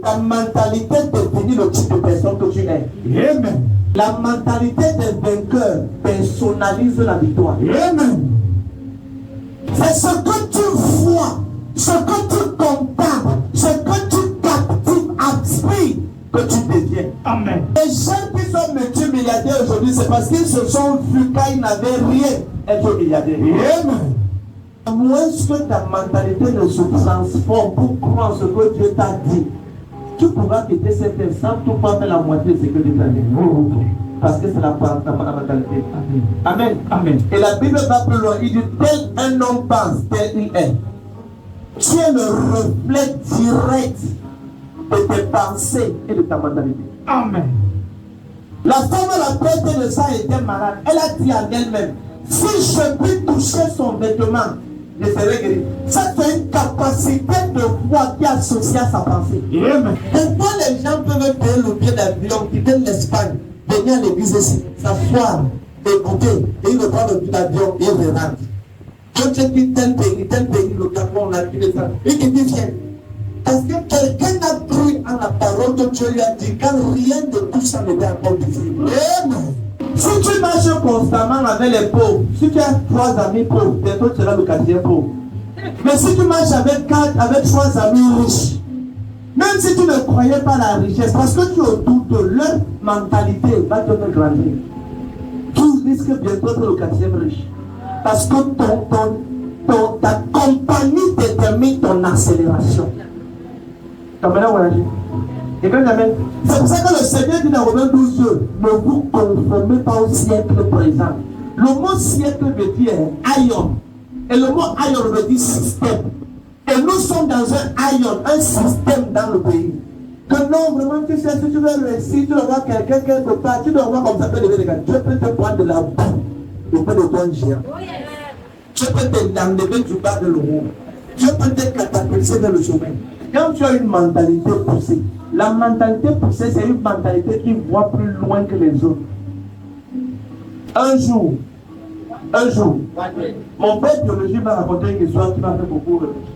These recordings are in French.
ta mentalité définit le type de personne que tu es. Amen. La mentalité des vainqueurs personnalise la victoire. Amen. C'est ce que tu vois, ce que tu contemples, ce que tu captives, aspires, que tu deviens. Amen. Les gens qui sont multimilliardaires aujourd'hui, c'est parce qu'ils se sont vus qu'ils n'avaient rien être milliardaires. Amen. À moins que ta mentalité ne se transforme pour croire ce que Dieu t'a dit, tu pourras quitter cette terre sans toutefois faire la moitié de ce que Dieu t'a dit. Parce que c'est la mentalité. Amen. Amen. Et la Bible va plus loin. Il dit, tel un homme pense, tel il est. Tu es le reflet direct de tes pensées et de ta mentalité. Amen. La femme à la perte de sang était malade. Elle a dit à elle-même, si je puis toucher son vêtement, je serai guéri. Ça, c'est une capacité de foi qui est associée à sa pensée. Amen. Pourquoi les gens peuvent payer le billet d'avion, quitter l'Espagne, venir à l'église ici, s'asseoir, écouter, et ils reprennent le billet d'avion et ils rentrent. Quand tu dis tel pays, le Gabon, la Guinée, et qui dit viens. Parce que quelqu'un a cru en la parole que Dieu lui a dit, quand rien de tout ça n'était encore visible. Amen. Si tu marches constamment avec les pauvres, si tu as 3 amis pauvres, bientôt tu seras le 4e pauvre. Mais si tu marches avec 3 amis riches, même si tu ne croyais pas à la richesse, parce que tu es autour de leur mentalité va te faire grandir, tu risques bientôt d'être le 4e riche. Parce que ta compagnie détermine ton accélération. C'est pour ça que le Seigneur dit dans Romains 12, ne vous conformez pas au siècle présent. Le mot siècle veut dire aion. Et le mot aion veut dire système. Et nous sommes dans un aion, un système dans le pays. Que non, vraiment, tu sais, si tu veux réussir, tu dois voir quelqu'un quelque part, tu dois voir comme ça peut lever les gars. Dieu peut te prendre de la boue auprès de toi géant. Dieu peut t'enlever du bas de l'eau. Dieu peut te catapulter vers le sommet. Quand tu as une mentalité poussée, la mentalité poussée, c'est une mentalité qui voit plus loin que les autres. Un jour, mon père biologie m'a raconté une histoire qui m'a fait beaucoup réfléchir.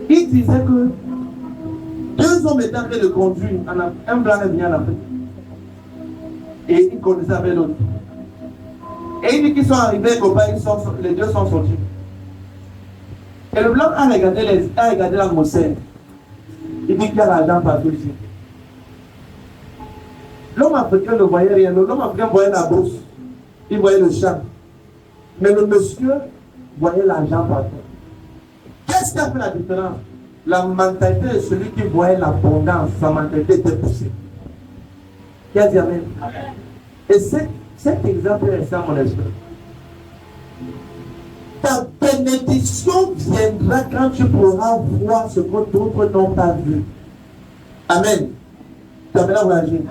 Il disait que 2 hommes étaient en train de conduire, un blanc est venu en Afrique. Et il connaissait avec l'autre. Et il dit qu'ils sont arrivés, les 2 sont sortis. Et le blanc a regardé la moussette. Il dit qu'il y a l'argent partout ici. L'homme africain ne voyait rien. L'homme africain voyait la bourse. Il voyait le champ. Mais le monsieur voyait l'argent partout. Qu'est-ce qui a fait la différence? La mentalité de celui qui voyait l'abondance, sa mentalité était poussée. Qui a dit amen? Et cet exemple est resté à mon esprit. Ta bénédiction viendra quand tu pourras voir ce que d'autres n'ont pas vu. Amen. Tu as bien encouragé.